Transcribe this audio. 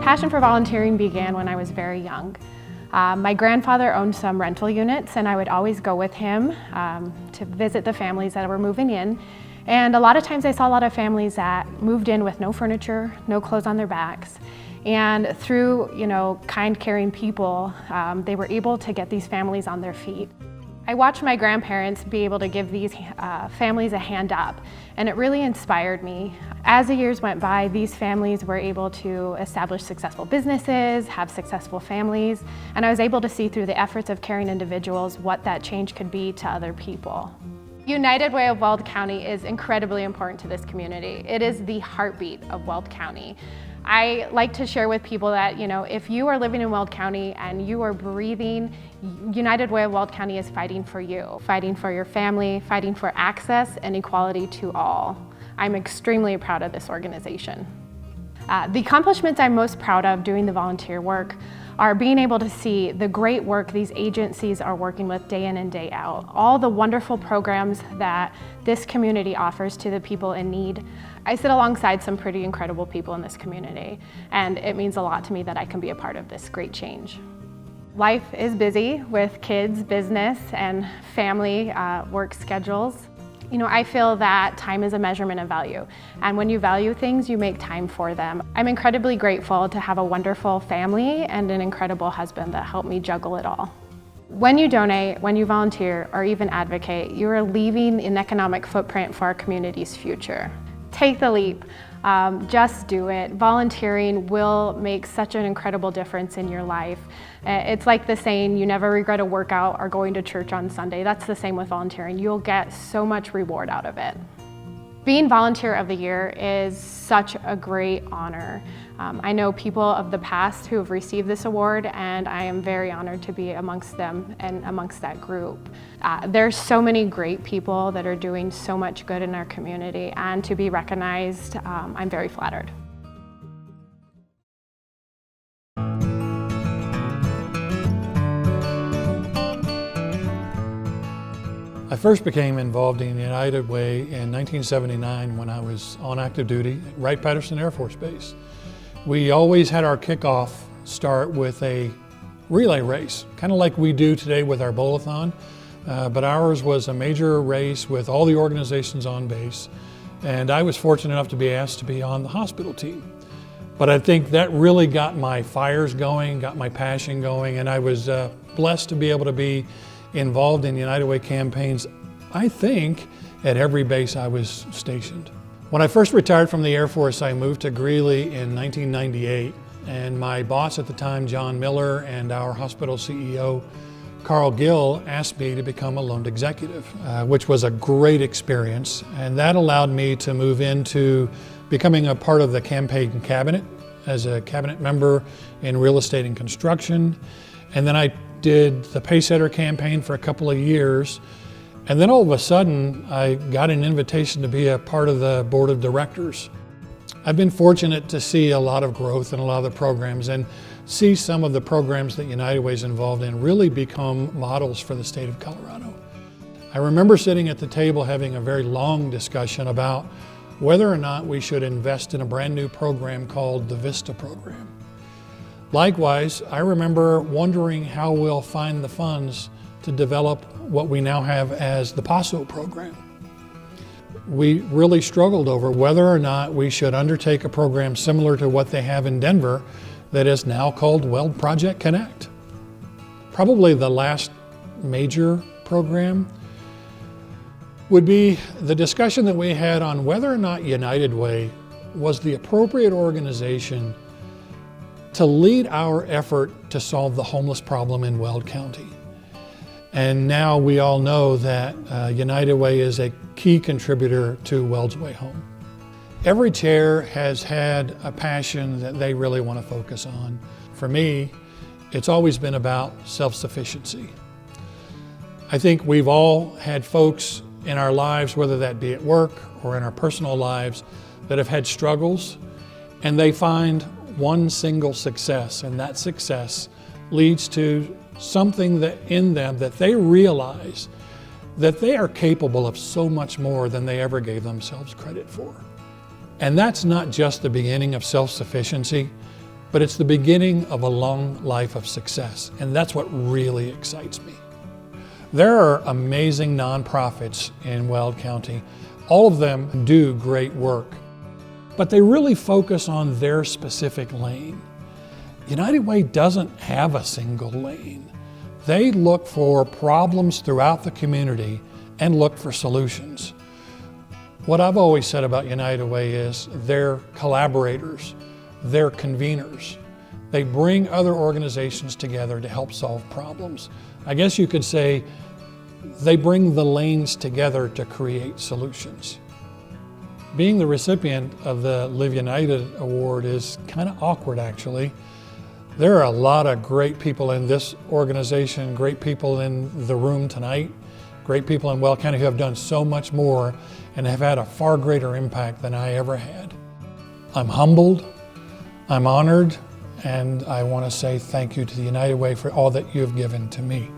passion for volunteering began when I was very young. My grandfather owned some rental units, and I would always go with him to visit the families that were moving in. And a lot of times I saw a lot of families that moved in with no furniture, no clothes on their backs. And through, kind, caring people, they were able to get these families on their feet. I watched my grandparents be able to give these families a hand up, and it really inspired me. As the years went by, these families were able to establish successful businesses, have successful families, and I was able to see through the efforts of caring individuals what that change could be to other people. United Way of Weld County is incredibly important to this community. It is the heartbeat of Weld County. I like to share with people that, if you are living in Weld County and you are breathing, United Way of Weld County is fighting for you, fighting for your family, fighting for access and equality to all. I'm extremely proud of this organization. The accomplishments I'm most proud of doing the volunteer work are being able to see the great work these agencies are working with day in and day out. All the wonderful programs that this community offers to the people in need. I sit alongside some pretty incredible people in this community, and it means a lot to me that I can be a part of this great change. Life is busy with kids, business, and family work schedules. I feel that time is a measurement of value, and when you value things, you make time for them. I'm incredibly grateful to have a wonderful family and an incredible husband that helped me juggle it all. When you donate, when you volunteer, or even advocate, you are leaving an economic footprint for our community's future. Take the leap. Just do it. Volunteering will make such an incredible difference in your life. It's like the saying, you never regret a workout or going to church on Sunday. That's the same with volunteering. You'll get so much reward out of it. Being Volunteer of the Year is such a great honor. I know people of the past who have received this award, and I am very honored to be amongst them and amongst that group. There's so many great people that are doing so much good in our community, and to be recognized, I'm very flattered. I first became involved in United Way in 1979 when I was on active duty at Wright-Patterson Air Force Base. We always had our kickoff start with a relay race, kind of like we do today with our bowl-a-thon, but ours was a major race with all the organizations on base, and I was fortunate enough to be asked to be on the hospital team. But I think that really got my fires going, got my passion going, and I was blessed to be able to be involved in United Way campaigns, I think, at every base I was stationed. When I first retired from the Air Force, I moved to Greeley in 1998, and my boss at the time, John Miller, and our hospital CEO, Carl Gill, asked me to become a loaned executive, which was a great experience, and that allowed me to move into becoming a part of the campaign cabinet as a cabinet member in real estate and construction, and then I did the Paysetter campaign for a couple of years, and then all of a sudden I got an invitation to be a part of the board of directors. I've been fortunate to see a lot of growth in a lot of the programs and see some of the programs that United Way is involved in really become models for the state of Colorado. I remember sitting at the table having a very long discussion about whether or not we should invest in a brand new program called the VISTA program. Likewise, I remember wondering how we'll find the funds to develop what we now have as the PASO program. We really struggled over whether or not we should undertake a program similar to what they have in Denver that is now called Weld Project Connect. Probably the last major program would be the discussion that we had on whether or not United Way was the appropriate organization to lead our effort to solve the homeless problem in Weld County. And now we all know that United Way is a key contributor to Weld's Way Home. Every chair has had a passion that they really want to focus on. For me, it's always been about self-sufficiency. I think we've all had folks in our lives, whether that be at work or in our personal lives, that have had struggles, and they find one single success, and that success leads to something that in them that they realize that they are capable of so much more than they ever gave themselves credit for. And that's not just the beginning of self-sufficiency, but it's the beginning of a long life of success, and that's what really excites me. There are amazing nonprofits in Weld County. All of them do great work, but they really focus on their specific lane. United Way doesn't have a single lane. They look for problems throughout the community and look for solutions. What I've always said about United Way is they're collaborators, they're conveners. They bring other organizations together to help solve problems. I guess you could say they bring the lanes together to create solutions. Being the recipient of the Live United Award is kind of awkward, actually. There are a lot of great people in this organization, great people in the room tonight, great people in Weld County who have done so much more and have had a far greater impact than I ever had. I'm humbled, I'm honored, and I want to say thank you to the United Way for all that you've given to me.